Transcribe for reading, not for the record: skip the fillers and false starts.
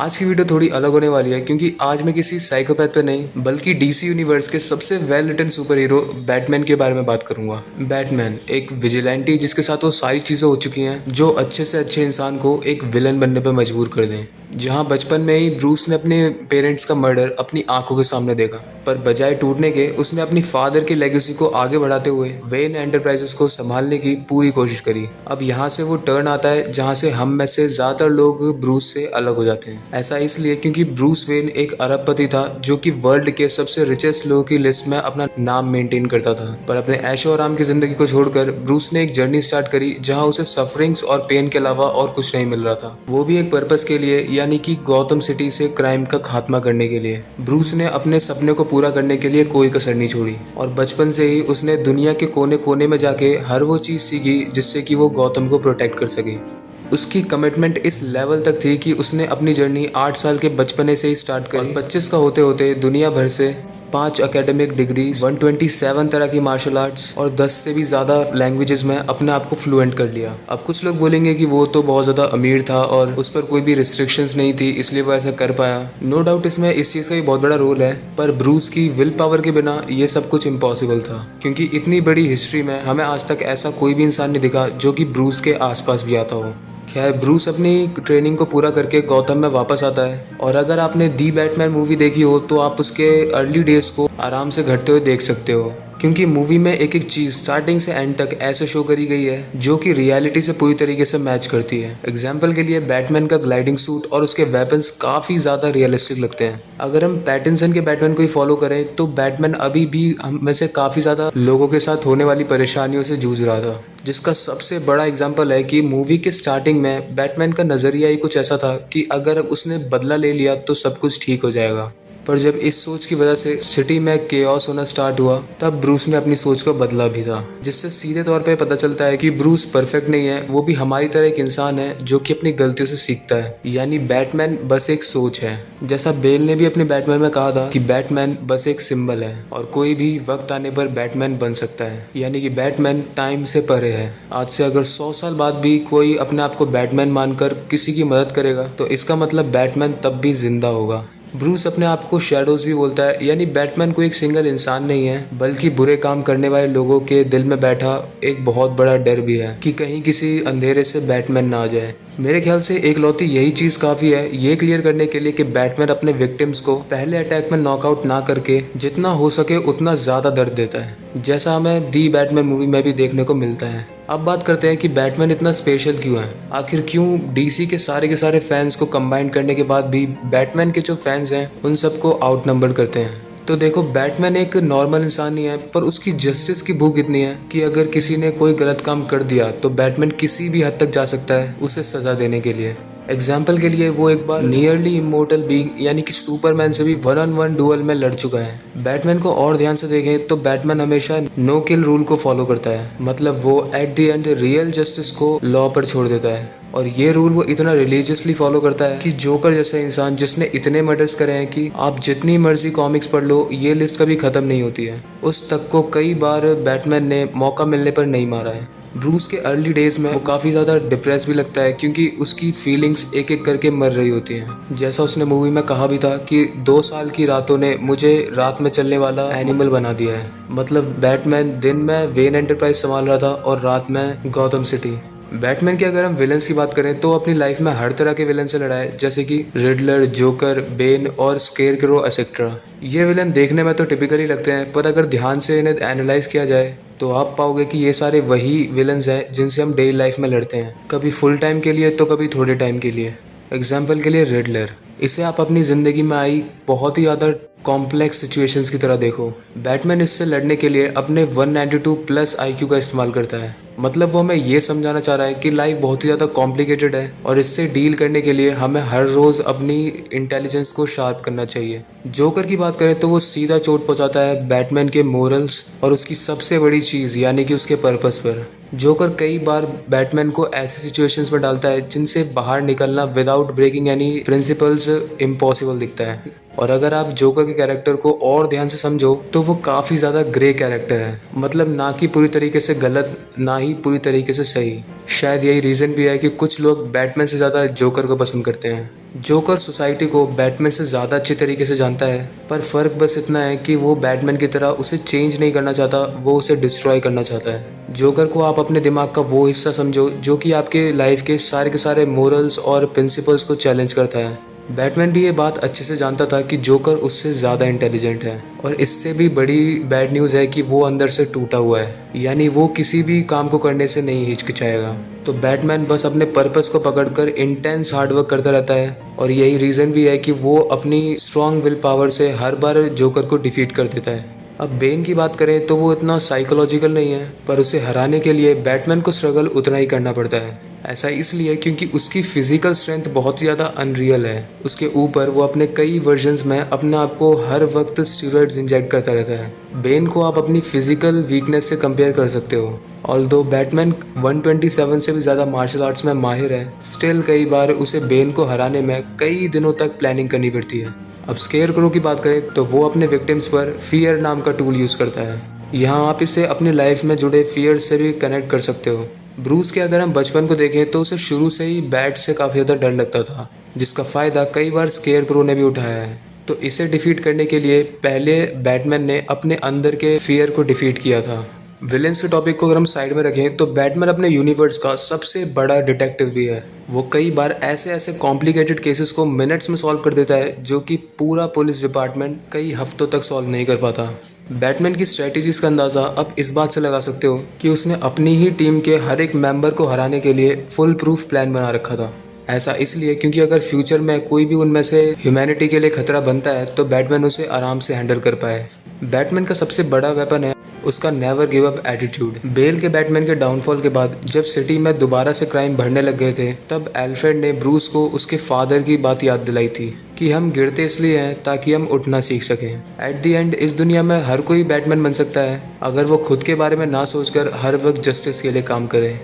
आज की वीडियो थोड़ी अलग होने वाली है क्योंकि आज मैं किसी साइकोपैथ पे नहीं बल्कि डीसी यूनिवर्स के सबसे well written super hero Batman के बारे में बात करूंगा। बैटमैन एक विजिलेंटी जिसके साथ वो सारी चीजें हो चुकी हैं जो अच्छे से अच्छे इंसान को एक विलन बनने पे मजबूर कर दें। जहां बचपन में ही ब्रूस ने अपने पेरेंट्स का मर्डर अपनी आंखों के सामने देखा, पर बजाय टूटने के उसने अपनी फादर की लेगेसी को आगे बढ़ाते हुए वेन एंटरप्राइजेस को संभालने की पूरी कोशिश करी। अब यहाँ से वो टर्न आता है जहाँ से हम में से ज्यादातर लोग ब्रूस से अलग हो जाते हैं। ऐसा इसलिए क्योंकि ब्रूस वेन एक अरबपति था जो कि वर्ल्ड के सबसे रिचेस्ट लोगों की लिस्ट में अपना नाम मेंटेन करता था, पर अपने ऐशो आराम की जिंदगी को छोड़कर ब्रूस ने एक जर्नी स्टार्ट करी जहाँ उसे सफरिंग्स और पेन के अलावा और कुछ नहीं मिल रहा था, वो भी एक पर्पस के लिए, यानी कि गौतम सिटी से क्राइम का खात्मा करने के लिए। ब्रूस ने अपने सपने को पूरा करने के लिए कोई कसर नहीं छोड़ी और बचपन से ही उसने दुनिया के कोने कोने में जाके हर वो चीज सीखी जिससे कि वो गौतम को प्रोटेक्ट कर सके। उसकी कमिटमेंट इस लेवल तक थी कि उसने अपनी जर्नी 8 साल के बचपने से ही स्टार्ट करी। 25 का होते होते दुनिया भर से 5 एकेडमिक डिग्रीज, 127 तरह की मार्शल आर्ट्स और 10 से भी ज़्यादा लैंग्वेजेस में अपने आप को फ्लुएंट कर लिया। अब कुछ लोग बोलेंगे कि वो तो बहुत ज़्यादा अमीर था और उस पर कोई भी रिस्ट्रिक्शंस नहीं थी इसलिए वो ऐसा कर पाया। नो डाउट इसमें इस चीज़ का भी बहुत बड़ा रोल है, पर ब्रूस की विल पावर के बिना ये सब कुछ इम्पॉसिबल था क्योंकि इतनी बड़ी हिस्ट्री में हमें आज तक ऐसा कोई भी इंसान नहीं दिखा जो कि ब्रूस के आसपास भी आता हो। खैर, ब्रूस अपनी ट्रेनिंग को पूरा करके गौतम में वापस आता है और अगर आपने दी बैटमैन मूवी देखी हो तो आप उसके अर्ली डेज को आराम से घटते हुए देख सकते हो क्योंकि मूवी में एक एक चीज स्टार्टिंग से एंड तक ऐसे शो करी गई है जो कि रियलिटी से पूरी तरीके से मैच करती है। एग्जाम्पल के लिए बैटमैन का ग्लाइडिंग सूट और उसके वेपन्स काफी ज्यादा रियलिस्टिक लगते हैं। अगर हम पैटिंसन के बैटमैन को ही फॉलो करें तो बैटमैन अभी भी हम में से काफी ज्यादा लोगों के साथ होने वाली परेशानियों से जूझ रहा था, जिसका सबसे बड़ा एग्जाम्पल है कि मूवी के स्टार्टिंग में बैटमैन का नजरिया ही कुछ ऐसा था कि अगर उसने बदला ले लिया तो सब कुछ ठीक हो जाएगा। पर जब इस सोच की वजह से सिटी में केओस होना स्टार्ट हुआ तब ब्रूस ने अपनी सोच को बदला भी था, जिससे सीधे तौर पे पता चलता है कि ब्रूस परफेक्ट नहीं है, वो भी हमारी तरह एक इंसान है जो कि अपनी गलतियों से सीखता है। यानी बैटमैन बस एक सोच है। जैसा बेल ने भी अपने बैटमैन में कहा था कि बैटमैन बस एक सिंबल है और कोई भी वक्त आने पर बैटमैन बन सकता है, यानी कि बैटमैन टाइम से परे है। आज से अगर 100 साल बाद भी कोई अपने आप को बैटमैन मानकर किसी की मदद करेगा तो इसका मतलब बैटमैन तब भी जिंदा होगा। ब्रूस अपने आप को शैडोज भी बोलता है, यानी बैटमैन कोई एक सिंगल इंसान नहीं है बल्कि बुरे काम करने वाले लोगों के दिल में बैठा एक बहुत बड़ा डर भी है कि कहीं किसी अंधेरे से बैटमैन ना आ जाए। मेरे ख्याल से एक लौती यही चीज काफी है ये क्लियर करने के लिए कि बैटमैन अपने विक्टिम्स को पहले अटैक में नॉकआउट ना करके जितना हो सके उतना ज्यादा दर्द देता है, जैसा हमें दी बैटमैन मूवी में भी देखने को मिलता है। अब बात करते हैं कि बैटमैन इतना स्पेशल क्यों है। आखिर क्यों डीसी के सारे फैंस को कंबाइन करने के बाद भी बैटमैन के जो फैंस हैं उन सबको आउट नंबर करते हैं। तो देखो, बैटमैन एक नॉर्मल इंसान नहीं है, पर उसकी जस्टिस की भूख इतनी है कि अगर किसी ने कोई गलत काम कर दिया तो बैटमैन किसी भी हद तक जा सकता है उसे सजा देने के लिए। एग्जाम्पल के लिए वो एक बार नियरली इमोर्टल बीइंग यानी कि सुपरमैन से भी 1-on-1 डुअल में लड़ चुका है। बैटमैन को और ध्यान से देखें तो बैटमैन हमेशा नो किल रूल को फॉलो करता है, मतलब वो at the end real justice को लॉ पर छोड़ देता है और ये रूल वो इतना रिलीजियसली फॉलो करता है कि जोकर जैसा इंसान जिसने इतने मर्डर्स करे हैं कि आप जितनी मर्जी कॉमिक्स पढ़ लो ये लिस्ट कभी खत्म नहीं होती है, उस तक को कई बार बैटमैन ने मौका मिलने पर नहीं मारा है। ब्रूस के अर्ली डेज में वो काफ़ी ज़्यादा डिप्रेस भी लगता है क्योंकि उसकी फीलिंग्स एक एक करके मर रही होती हैं। जैसा उसने मूवी में कहा भी था कि 2 साल की रातों ने मुझे रात में चलने वाला एनिमल बना दिया है। मतलब बैटमैन दिन में वेन एंटरप्राइज संभाल रहा था और रात में गौतम सिटी। बैटमैन की अगर हम विलन्स की बात करें तो अपनी लाइफ में हर तरह के विलन से लड़ा है, जैसे कि रिडलर, जोकर, बेन और स्केरक्रो एसेट्रा। ये विलन देखने में तो टिपिकली लगते हैं, पर अगर ध्यान से इन्हें एनालाइज किया जाए तो आप पाओगे कि ये सारे वही विलन्स हैं जिनसे हम डेली लाइफ में लड़ते हैं, कभी फुल टाइम के लिए तो कभी थोड़े टाइम के लिए। एग्जाम्पल के लिए रिडलर, इसे आप अपनी ज़िंदगी में आई बहुत ही ज़्यादा कॉम्प्लेक्स सिचुएशंस की तरह देखो। बैटमैन इससे लड़ने के लिए अपने 192+ IQ का इस्तेमाल करता है, मतलब वो हमें ये समझाना चाह रहा है कि लाइफ बहुत ही ज़्यादा कॉम्प्लिकेटेड है और इससे डील करने के लिए हमें हर रोज़ अपनी इंटेलिजेंस को शार्प करना चाहिए। जोकर की बात करें तो वो सीधा चोट पहुंचाता है बैटमैन के मोरल्स और उसकी सबसे बड़ी चीज़ यानी कि उसके पर्पस पर। जोकर कई बार बैटमैन को ऐसी सिचुएशंस में डालता है जिनसे बाहर निकलना without breaking any principles impossible दिखता है। और अगर आप जोकर के कैरेक्टर को और ध्यान से समझो तो वो काफ़ी ज़्यादा ग्रे कैरेक्टर है, मतलब ना कि पूरी तरीके से गलत ना ही पूरी तरीके से सही। शायद यही रीज़न भी है कि कुछ लोग बैटमैन से ज़्यादा जोकर को पसंद करते हैं। जोकर सोसाइटी को बैटमैन से ज़्यादा अच्छे तरीके से जानता है, पर फ़र्क बस इतना है कि वो बैटमैन की तरह उसे चेंज नहीं करना चाहता, वो उसे डिस्ट्रॉय करना चाहता है। जोकर को आप अपने दिमाग का वो हिस्सा समझो जो कि आपके लाइफ के सारे मोरल्स और प्रिंसिपल्स को चैलेंज करता है। बैटमैन भी ये बात अच्छे से जानता था कि जोकर उससे ज़्यादा इंटेलिजेंट है, और इससे भी बड़ी बैड न्यूज़ है कि वो अंदर से टूटा हुआ है, यानी वो किसी भी काम को करने से नहीं हिचकिचाएगा। तो बैटमैन बस अपने पर्पस को पकड़कर इंटेंस हार्डवर्क करता रहता है, और यही रीज़न भी है कि वो अपनी स्ट्रॉन्ग विल पावर से हर बार जोकर को डिफीट कर देता है। अब बेन की बात करें तो वो इतना साइकोलॉजिकल नहीं है, पर उसे हराने के लिए बैटमैन को स्ट्रगल उतना ही करना पड़ता है। ऐसा इसलिए क्योंकि उसकी फिजिकल स्ट्रेंथ बहुत ज़्यादा अनरियल है। उसके ऊपर वो अपने कई वर्जन्स में अपने आप को हर वक्त स्टीरॉइड्स इंजेक्ट करता रहता है। बेन को आप अपनी फिजिकल वीकनेस से कंपेयर कर सकते हो। ऑल्दो बैटमैन 127 से भी ज़्यादा मार्शल आर्ट्स में माहिर है, स्टिल कई बार उसे बेन को हराने में कई दिनों तक प्लानिंग करनी पड़ती है। अब स्केयरक्रो की बात करें तो वो अपने विक्टिम्स पर फियर नाम का टूल यूज़ करता है। यहाँ आप इसे अपनी लाइफ में जुड़े फियर से भी कनेक्ट कर सकते हो। ब्रूस के अगर हम बचपन को देखें तो उसे शुरू से ही बैट से काफ़ी ज़्यादा डर लगता था, जिसका फ़ायदा कई बार स्केयरक्रो ने भी उठाया है। तो इसे डिफीट करने के लिए पहले बैटमैन ने अपने अंदर के फियर को डिफीट किया था। विलेंस के टॉपिक को अगर हम साइड में रखें तो बैटमैन अपने यूनिवर्स का सबसे बड़ा डिटेक्टिव भी है। वो कई बार ऐसे कॉम्प्लिकेटेड केसेस को मिनट्स में सॉल्व कर देता है जो कि पूरा पुलिस डिपार्टमेंट कई हफ्तों तक सॉल्व नहीं कर पाता। बैटमैन की स्ट्रेटजीज का अंदाज़ा अब इस बात से लगा सकते हो कि उसने अपनी ही टीम के हर एक मेंबर को हराने के लिए फुल प्रूफ प्लान बना रखा था। ऐसा इसलिए क्योंकि अगर फ्यूचर में कोई भी उनमें से ह्यूमैनिटी के लिए खतरा बनता है तो बैटमैन उसे आराम से हैंडल कर पाए। बैटमैन का सबसे बड़ा वेपन है उसका never give up attitude. Bale के बैटमैन के डाउनफॉल के बाद जब सिटी में दोबारा से क्राइम बढ़ने लग गए थे, तब एल्फ्रेड ने ब्रूस को उसके फादर की बात याद दिलाई थी कि हम गिरते इसलिए हैं ताकि हम उठना सीख सकें। एट द एंड इस दुनिया में हर कोई बैटमैन बन सकता है अगर वो खुद के बारे में ना सोचकर हर वक्त जस्टिस के लिए काम करे।